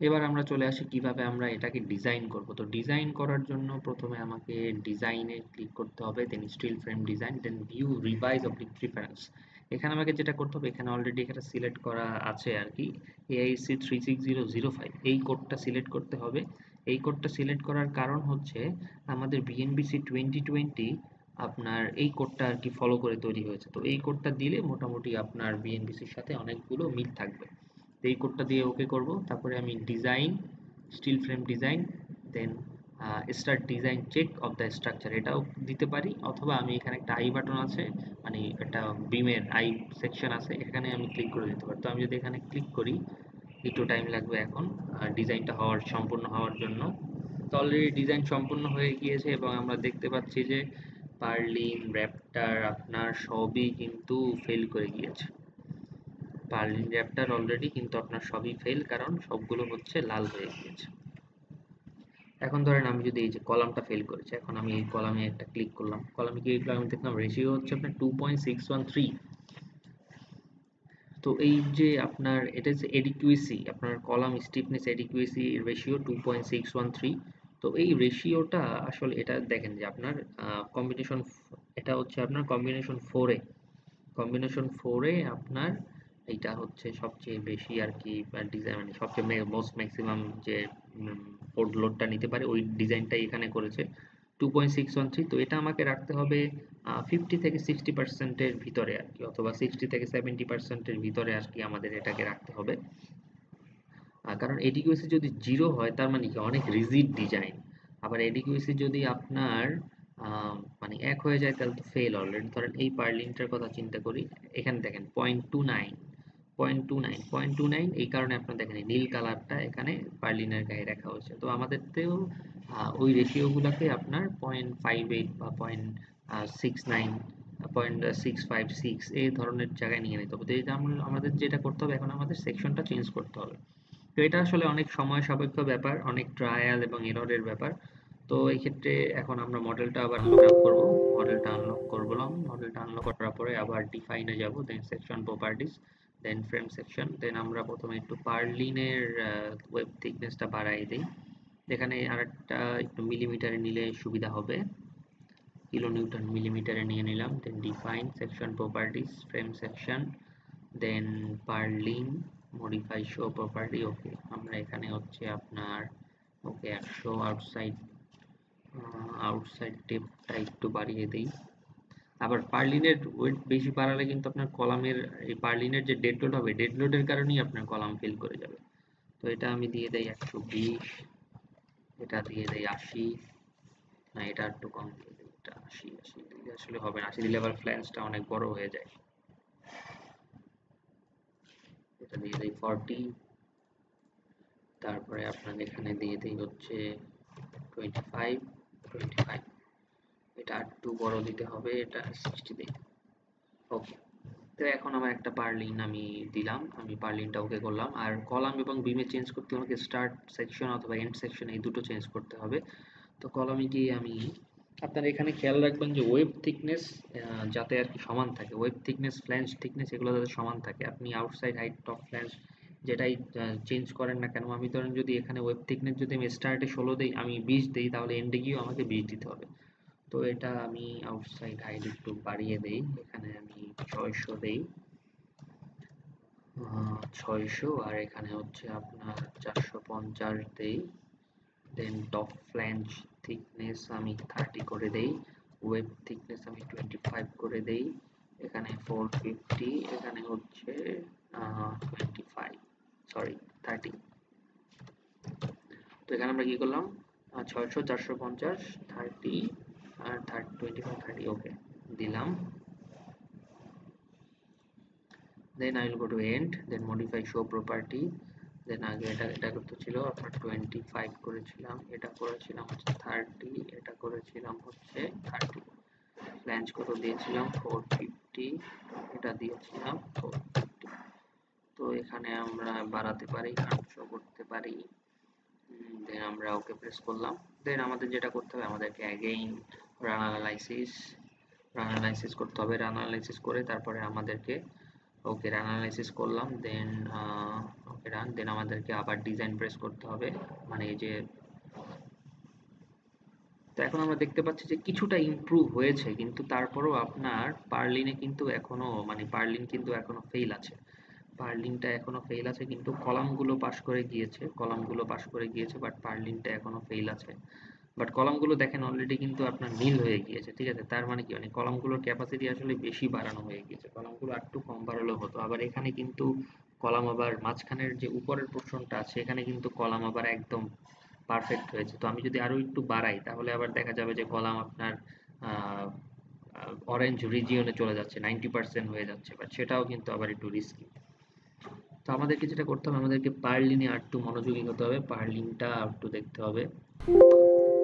এবার আমরা চলে আসি কিভাবে আমরা এটাকে ডিজাইন করব। তো ডিজাইন করার জন্য প্রথমে আমাকে ডিজাইনে ক্লিক করতে হবে, দেন স্টিল ফ্রেম ডিজাইন, দেন ভিউ রিভাইজ অবলিক প্রিফারেন্স। এখানে আমাকে যেটা করতে হবে, এখানে অলরেডি এখানে সিলেক্ট করা আছে আর কি, AIC 36005, এই কোডটা সিলেক্ট করতে হবে। এই কোডটা সিলেক্ট করার কারণ হচ্ছে আমাদের বিএনবিসি 2020 আপনার এই কোডটা আর কি ফলো করে তৈরি হয়েছে। তো এই কোডটা দিলে মোটামুটি আপনার বিএনবিসির সাথে অনেকগুলো মিল থাকবে। তো এই কোডটা দিয়ে ওকে করব। তারপরে আমি design, steel frame design, then start design check of the structure, এটাও দিতে পারি। অথবা আমি এখানে একটা আই বাটন আছে, মানে একটা বিমের আই সেকশন আছে, এখানে আমি ক্লিক করে দিতে পারি। তো আমি যদি এখানে ক্লিক করি, একটু টাইম লাগবে এখন ডিজাইনটা সম্পূর্ণ হওয়ার জন্য। তো অলরেডি ডিজাইন সম্পূর্ণ হয়ে গিয়েছে এবং আমরা দেখতে পাচ্ছি যে পার্লিন, র্যাপ্টার আপনার সবই কিন্তু ফেল করে গিয়েছে। পার্লিন র্যাপ্টার অলরেডি কিন্তু আপনার সবই ফেল, কারণ সবগুলো হচ্ছে লাল হয়ে গিয়েছে। এখন ধরেন আমি যদি এই যে কলামটা ফেল করেছে, এখন আমি এই কলামে একটা ক্লিক করলাম, কলামে ক্লিক করলাম, আমি দেখলাম রেশিও হচ্ছে আপনার 2.613। তো এই যে আপনার এটা হচ্ছে এডিকুয়েসি, আপনার কলাম স্টিফনেস এডিকুয়েসি রেশিও 2.613। তো এই রেশিওটা আসলে এটা দেখেন যে আপনার কম্বিনেশন, এটা হচ্ছে আপনার কম্বিনেশন ফোরে, কম্বিনেশন ফোরে আপনার এইটা হচ্ছে সবচেয়ে বেশি আর কি ডিজাইন, মানে সবচেয়ে মোস্ট ম্যাক্সিমাম যে পোর্ট লোডটা নিতে পারে ওই ডিজাইনটাই এখানে করেছে 2.613। তো এটা আমাকে রাখতে হবে 50 থেকে 60%-এর ভিতরে আর কি, অথবা 60 থেকে 70%-এর ভিতরে আর কি আমাদের এটাকে রাখতে হবে। কারণ এডিকুয়েসি যদি জিরো হয় তার মানে কি অনেক রিজিড ডিজাইন। আবার এডিকুয়েসি যদি আপনার মানে এক হয়ে যায় তাহলে তো ফেল অলরেডি। ধরেন এই পার্লিনটার কথা চিন্তা করি, এখানে দেখেন 0.29, 0.29 এই কারণে আপনার দেখেন এই নীল কালারটা এখানে পার্লিনের গায়ে রাখা হয়েছে। তো আমাদেরতেও ওই রেশিওগুলোকে আপনার 0.58 বা 0.69, 0.656 এই ধরনের জায়গায় নিয়ে নিতে হবে। তো এই যে আমাদের যেটা করতে হবে, এখন আমাদের সেকশনটা চেঞ্জ করতে হবে। তো এটা আসলে অনেক সময় সাপেক্ষ ব্যাপার, অনেক ট্রায়াল এবং এররের ব্যাপার। তো এই ক্ষেত্রে এখন আমরা মডেলটা আবার আনলক করব। মডেলটা আনলক করলাম, মডেলটা আনলক করার পরে আবার ডিফাইনে যাব, দেন section properties, then frame section, দেন আমরা প্রথমে একটু পার্লিনের ওয়েব থিকনেসটা বাড়াই দিই। এখানে আরেকটা একটু মিলিমিটারে নিলে সুবিধা হবে, কিলো নিউটন মিলিমিটারে নিয়ে নিলাম। Then define section properties, frame section, then purlin, modify show property. Okay, আমরা এখানে হচ্ছে আপনার ওকে 100 আউটসাইড, আউটসাইড টেপটা একটু বাড়িয়ে দিই। আবার পার্লিনের ওয়েট বেশি বাড়ালে কিন্তু আপনার কলামের এই পার্লিনের যে ডেড লোড হবে, ডেড লোডের কারণেই আপনার কলাম ফেল করে যাবে। তো এটা আমি দিয়ে দেই 120, এটা দিয়ে দেই 80, না এটা একটু কম দিয়ে দেই, এটা 80, 80 দিলে আসলে হবে না, 80 দিলে আবার ফ্ল্যাঞ্জটা অনেক বড় হয়ে যায়। এটা দিয়ে দেই 40, তারপরে আপনার এখানে দিয়ে দিই হচ্ছে 25, 25, এটা একটু বড় দিতে হবে, এটা 60 দিই। ওকে, তো এখন আমার একটা পার্লিন আমি দিলাম, আমি পার্লিনটা ওকে করলাম। আর কলাম এবং বিমে চেঞ্জ করতে আমাকে স্টার্ট সেকশন অথবা এন্ড সেকশন এই দুটো চেঞ্জ করতে হবে। তো কলামে গিয়ে আমি, আপনারা এখানে খেয়াল রাখবেন যে ওয়েব থিকনেস যাতে আর কি সমান থাকে, ওয়েব থিকনেস, ফ্ল্যাঞ্জ থিকনেস এগুলো যাতে সমান থাকে। আপনি আউটসাইড হাইট, টপ ফ্ল্যাঞ্জ যেটাই চেঞ্জ করেন না কেন, আমি ধরেন যদি এখানে ওয়েব থিকনেস যদি আমি স্টার্টে 16 দিই, আমি 20 দিই, তাহলে এন্ডে গিয়েও আমাকে 20 দিতে হবে। তো এটা আমি আউটসাইড হাইট একটু বাড়িয়ে দেই, এখানে আমি 600 দেই, 600, আর এখানে হচ্ছে আপনার 450 দেই। দেন টপ ফ্ল্যাঞ্জ থিকনেস আমি 30 করে দেই, ওয়েব থিকনেস আমি 25 করে দেই, এখানে 450, এখানে হচ্ছে 25, সরি 30। তো এখানে আমরা কি করলাম, 600, 450, 30 আর 30, 25, 30, ওকে দিলাম। Then I will go to end, then modify show property, then আগে এটা করতে ছিল আপনার 25 করেছিলাম, এটা করেছিলাম হচ্ছে 30, এটা করেছিলাম হচ্ছে 30, ফ্ল্যাঞ্জ কত দিয়েছিলাম 450, এটা দিয়েছিলাম 450। তো এখানে আমরা বাড়াতে পারি, 800 করতে পারি। দেন আমরা ওকে প্রেস করলাম। দেন আমাদের যেটা করতে হবে, আমাদেরকে অ্যাগেইন রান অ্যানালাইসিস করতে হবে। রান অ্যানালাইসিস করে তারপরে আমাদেরকে ওকে, রান অ্যানালাইসিস করলাম, দেন ওকে রান, দেন আমাদেরকে আবার ডিজাইন প্রেস করতে হবে, মানে এই যে। তো এখন আমরা দেখতে পাচ্ছি যে কিছুটা ইমপ্রুভ হয়েছে, কিন্তু তারপরেও আপনার পার্লিনে কিন্তু এখনো, মানে পার্লিন কিন্তু এখনো ফেল আছে। পার্লিনটা এখনো ফেল আছে, কিন্তু কলামগুলো পাস করে গিয়েছে, কলামগুলো পাস করে গিয়েছে, বাট পার্লিনটা এখনো ফেল আছে। বাট কলামগুলো দেখেন অলরেডি কিন্তু আপনার নীল হয়ে গিয়েছে, ঠিক আছে? তার মানে কি, মানে কলামগুলোর ক্যাপাসিটি আসলে বেশি বাড়ানো হয়ে গিয়েছে, কলামগুলো একটু কম বাড়ালেও হতো। আবার এখানে কিন্তু কলাম, আবার মাঝখানের যে উপরের পোর্শনটা আছে এখানে কিন্তু কলাম আবার একদম পারফেক্ট হয়েছে। তো আমি যদি আরো একটু বাড়াই তাহলে আবার দেখা যাবে যে কলাম আপনার অরেঞ্জ রিজিয়নে চলে যাচ্ছে, 90% হয়ে যাচ্ছে, বাট সেটাও কিন্তু আবার একটু রিস্কি। তো আমাদেরকে যেটা করতে হবে, আমাদেরকে পার্লিনে আর একটু মনোযোগী হতে হবে, পার্লিনটা আর একটু দেখতে হবে।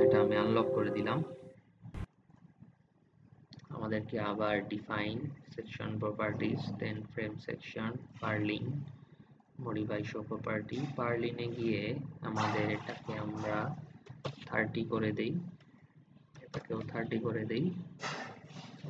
এটা আমি আনলক করে দিলাম। আমাদেরকে আবার define section properties, then frame section, purlin, modify show property. পার্লিনে গিয়ে আমাদের এটাকে আমরা 30 করে দেই, এটাকেও 30 করে দেই,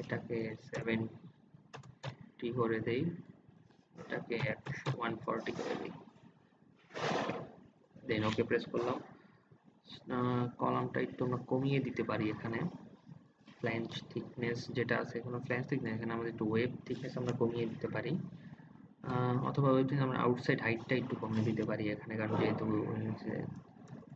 এটাকে 70 করে দেই, এটাকে 140 করে দিই, দেন ওকে প্রেস করলাম। কলামটা একটু আমরা কমিয়ে দিতে পারি এখানে, ফ্ল্যাঞ্জ থিকনেস যেটা আছে, এখানে ফ্ল্যাঞ্জ থিকনেস, এখানে আমাদের একটু ওয়েব থিকনেস আমরা কমিয়ে দিতে পারি, অথবা ওয়েব থিকনেস আমরা আউটসাইড হাইটটা একটু কমিয়ে দিতে পারি এখানে, কারণ যেহেতু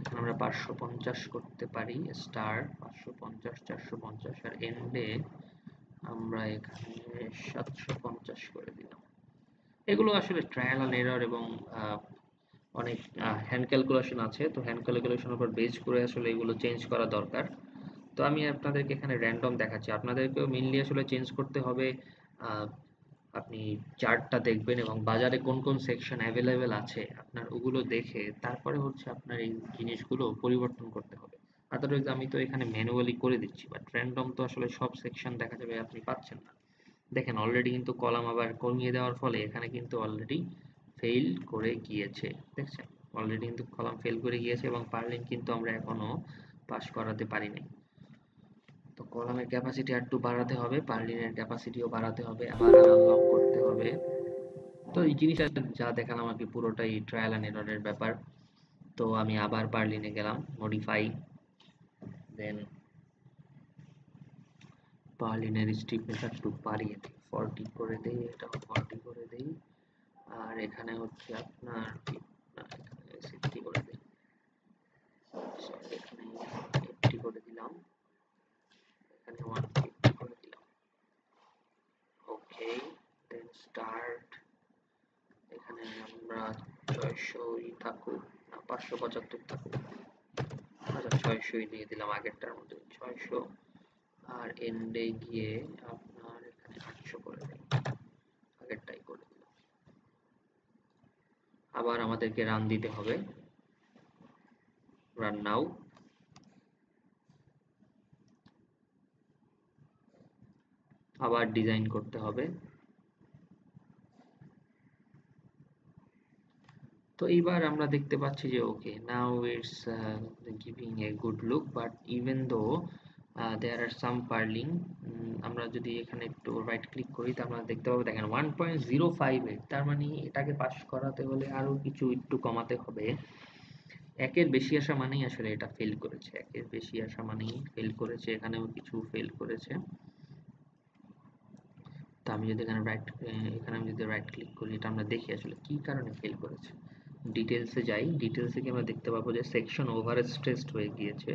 এখানে আমরা 550 করতে পারি স্টার, 550, 450, আর এন্ডে আমরা এখানে 750 করে দিলাম। এগুলো আসলে ট্রায়াল এন্ড এরর, এবং অনেক হ্যান্ড ক্যালকুলেশন আছে, তো হ্যান্ড ক্যালকুলেশনের উপর বেস করে আসলে এগুলো চেঞ্জ করা দরকার। তো আমি আপনাদেরকে এখানে র্যান্ডম দেখাচ্ছি, আপনাদেরকেও মেইনলি আসলে চেঞ্জ করতে হবে। আহ, আপনি চার্টটা দেখবেন এবং বাজারে কোন কোন সেকশন অ্যাভেলেবেল আছে আপনার ওগুলো দেখে তারপরে হচ্ছে আপনার এই জিনিসগুলো পরিবর্তন করতে হবে। আদারওয়াইজ আমি তো এখানে ম্যানুয়ালি করে দিচ্ছি, বাট র্যান্ডম তো আসলে সব সেকশন দেখা যাবে আপনি পাচ্ছেন না। দেখেন অলরেডি কিন্তু কলাম আবার কমিয়ে দেওয়ার ফলে এখানে কিন্তু অলরেডি ফেইল করে গিয়েছে, দেখছেন? অলরেডি কিন্তু কলাম ফেল করে গিয়েছে, এবং পার্লিন কিন্তু আমরা এখনো পাস করাতে পারিনি। তো কলামের ক্যাপাসিটি একটু বাড়াতে হবে, পার্লিনের ক্যাপাসিটিও বাড়াতে হবে, আবার আনলক করতে হবে। তো এই জিনিসটা যা দেখালাম আর কি, পুরোটাই ট্রায়াল এন্ড এররের ব্যাপার। তো আমি আবার পার্লিনে গেলাম, মডিফাই, দেন পার্লিনের স্টিফনেস একটু বাড়িয়ে দিই, 40 করে দেই, এটাও 40 করে দেই, আর এখানে হচ্ছে আপনার এখানে 60 করে দিই, সরি এখানে 80 করে দিলাম, এখানে 150 করে দিলাম। ওকে, দেন স্টার্ট, এখানে আমরা 600ই থাকুক, না 575 থাকুক, আচ্ছা 600ই দিয়ে দিলাম, আগেরটার মধ্যে 600, আর এন্ডে গিয়ে আপনার এখানে 800 করে দিই, আগেরটাই করে দিলাম। আবার আমাদেরকে রান দিতে হবে, রান নাও। আবার ডিজাইন করতে হবে। তো এইবার আমরা দেখতে পাচ্ছি যে okay, now it's giving a good look, but even though there R some purlin. আমরা যদি এখানে একটু রাইট ক্লিক করি তা আমরা দেখতে পাবো, দেখেন 1.058, তার মানে এটাকে পাস করাতে হলে আরো কিছু একটু কমাতে হবে। একের বেশি আসা মানেই আসলে এটা ফেল করেছে, একের বেশি আসা মানেই ফেল করেছে, এখানেও কিছু ফেল করেছে। তো আমি যদি এখানে আমি যদি রাইট ক্লিক করি, এটা আমরা দেখি আসলে কি কারণে ফেল করেছে। ডিটেলসে যাই, ডিটেলসে গিয়ে আমরা দেখতে পাবো যে সেকশন ওভার স্ট্রেসড হয়ে গিয়েছে।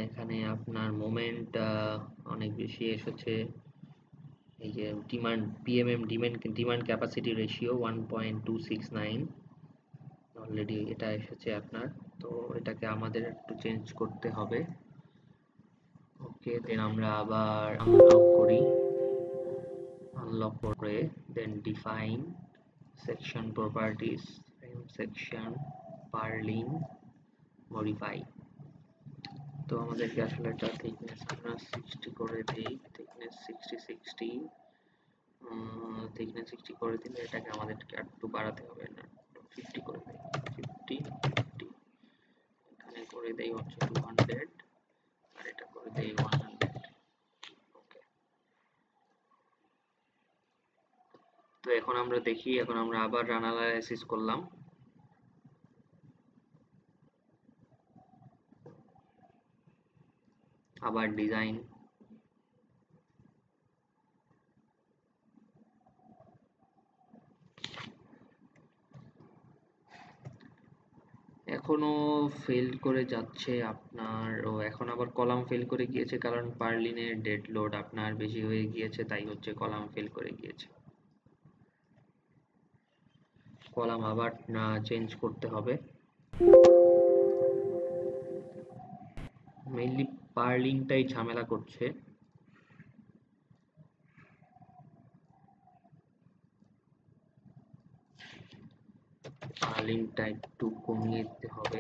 এখানে আপনার মোমেন্ট অনেক বেশি এসেছে, এই যে demand PMM, demand capacity ratio 1.269 already এটা এসেছে আপনার। তো এটাকে আমাদের একটু চেঞ্জ করতে হবে। ওকে, দেন আমরা আবার আনলক করি, আনলক করে then define section properties, frame section, purlin, modify. তো আমাদেরকে আসলে এটা থিকনেস আমরা 60 করে দিই, থিকনেস 60 থিকনেস 60 করে দিলে এটাকে আমাদেরকে একটু বাড়াতে হবে, না 50 করে দেই, 50 এখানে করে দেই হচ্ছে 200, আর এটা করে দেই 100। ওকে, আমরা দেখি, এখন আমরা আবার রান অ্যানালাইসিস করলাম। আবার ডিজাইন, এখনো ফেল করে যাচ্ছে আপনার। ও এখন আবার কলাম ফেল করে গিয়েছে, কারণ পার্লিনের ডেড লোড আপনার বেশি হয়ে গিয়েছে, তাই হচ্ছে কলাম ফেল করে গিয়েছে। কলাম আবার চেঞ্জ করতে হবে। মেইনলি পার্লিনটাই ঝামেলা করছে। পার্লিনটা একটু কমিয়ে দিতে হবে।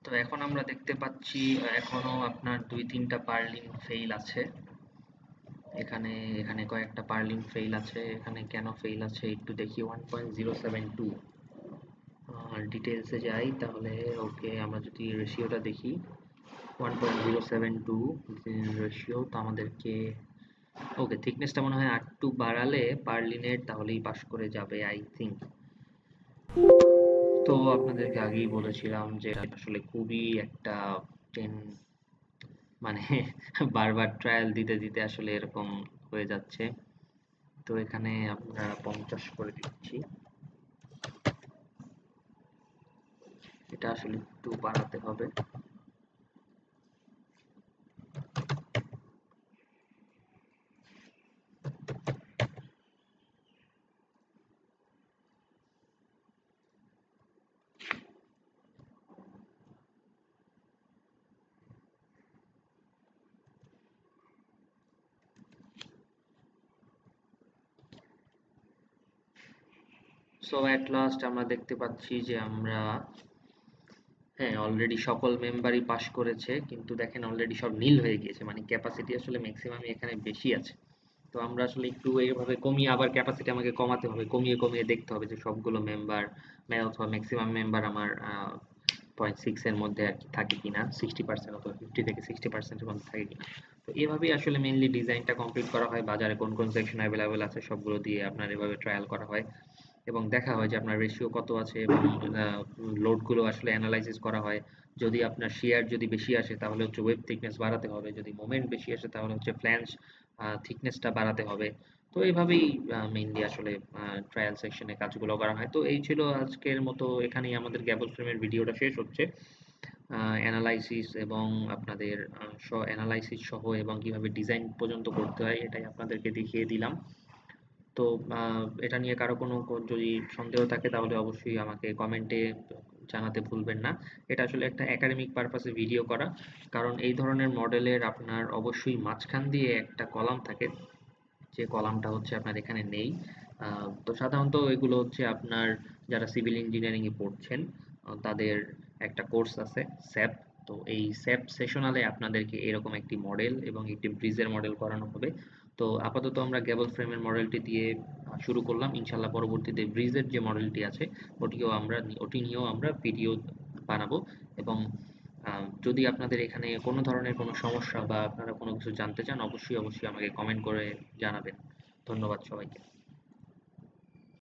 তো এখন আমরা দেখতে পাচ্ছি এখনো আপনার 2-3টা পার্লিন ফেইল আছে। এখানে এখানে কয়েকটা পার্লিন ফেইল আছে। এখানে কেন ফেইল আছে একটু দেখি। 1.072 ডিটেলসে যাই তাহলে। ওকে, আমরা যদি রেশিওটা দেখি 1.072 রেশিও, তো আমাদেরকে ওকে থিকনেসটা মনে হয় একটু বাড়ালে পার্লিনের তাহলেই পাস করে যাবে আই থিঙ্ক। তো আপনাদেরকে আগেই বলেছিলাম যে আসলে খুবই একটা টেন মানে বারবার ট্রায়াল দিতে দিতে আসলে এরকম হয়ে যাচ্ছে। তো এখানে আমরা 50 করে দিচ্ছি। এটা আসলে একটু বাড়াতে হবে। সো এট লাস্ট আমরা দেখতে পাচ্ছি যে আমরা হ্যাঁ অলরেডি সকল মেম্বারই পাস করেছে, কিন্তু দেখেন অলরেডি সব নীল হয়ে গিয়েছে, মানে ক্যাপাসিটি আসলে ম্যাক্সিমামই এখানে বেশি আছে। তো আমরা আসলে একটু এইভাবে কমিয়ে আবার ক্যাপাসিটি আমাকে কমাতে হবে, কমিয়ে কমিয়ে দেখতে হবে যে সবগুলো মেম্বার অথবা ম্যাক্সিমাম মেম্বার আমার 0.6 এর মধ্যে আর কি থাকে কিনা, 60% অথবা 50 থেকে 60% এর মধ্যে থাকে কিনা। তো এভাবেই আসলে মেইনলি ডিজাইনটা কমপ্লিট করা হয়। বাজারে কোন কোন সেকশন অ্যাভেলেবেল আছে সবগুলো দিয়ে আপনার এভাবে ট্রায়াল করা হয় এবং দেখা হয় যে আপনার রেশিও কত আছে এবং লোডগুলো আসলে অ্যানালাইসিস করা হয়। যদি আপনার শেয়ার যদি বেশি আসে তাহলে হচ্ছে ওয়েব থিকনেস বাড়াতে হবে, যদি মোমেন্ট বেশি আসে তাহলে হচ্ছে ফ্ল্যাঞ্জ থিকনেসটা বাড়াতে হবে। তো এইভাবেই মেইনলি আসলে ট্রায়াল সেকশনে কাজগুলো করা হয়। তো এই ছিল আজকের মতো, এখানেই আমাদের গ্যাবল ফ্রেমের ভিডিওটা শেষ হচ্ছে। অ্যানালাইসিস এবং আপনাদের অ্যানালাইসিস সহ এবং কিভাবে ডিজাইন পর্যন্ত করতে হয় এটাই আপনাদেরকে দেখিয়ে দিলাম। তো এটা নিয়ে কারো কোনো যদি সন্দেহ থাকে তাহলে অবশ্যই আমাকে কমেন্টে জানাতে ভুলবেন না। এটা আসলে একটা একাডেমিক পারপাসে ভিডিও করা, কারণ এই ধরনের মডেলের আপনার অবশ্যই মাঝখান দিয়ে একটা কলাম থাকে, যে কলামটা হচ্ছে আপনার এখানে নেই। তো সাধারণত এগুলো হচ্ছে আপনার যারা সিভিল ইঞ্জিনিয়ারিং এ পড়ছেন তাদের একটা কোর্স আছে স্যাপ। তো এই স্যাপ সেশনালে আপনাদেরকে এরকম একটি মডেল এবং একটি ব্রিজের মডেল করানো হবে। তো আপাতত আমরা গেবল ফ্রেমের মডেলটি দিয়ে শুরু করলাম। ইনশাল্লাহ পরবর্তীতে ব্রিজের যে মডেলটি আছে ওটি নিয়েও আমরা ভিডিও বানাবো। এবং যদি আপনাদের এখানে কোনো ধরনের কোনো সমস্যা বা আপনারা কোনো কিছু জানতে চান, অবশ্যই অবশ্যই আমাকে কমেন্ট করে জানাবেন। ধন্যবাদ সবাইকে।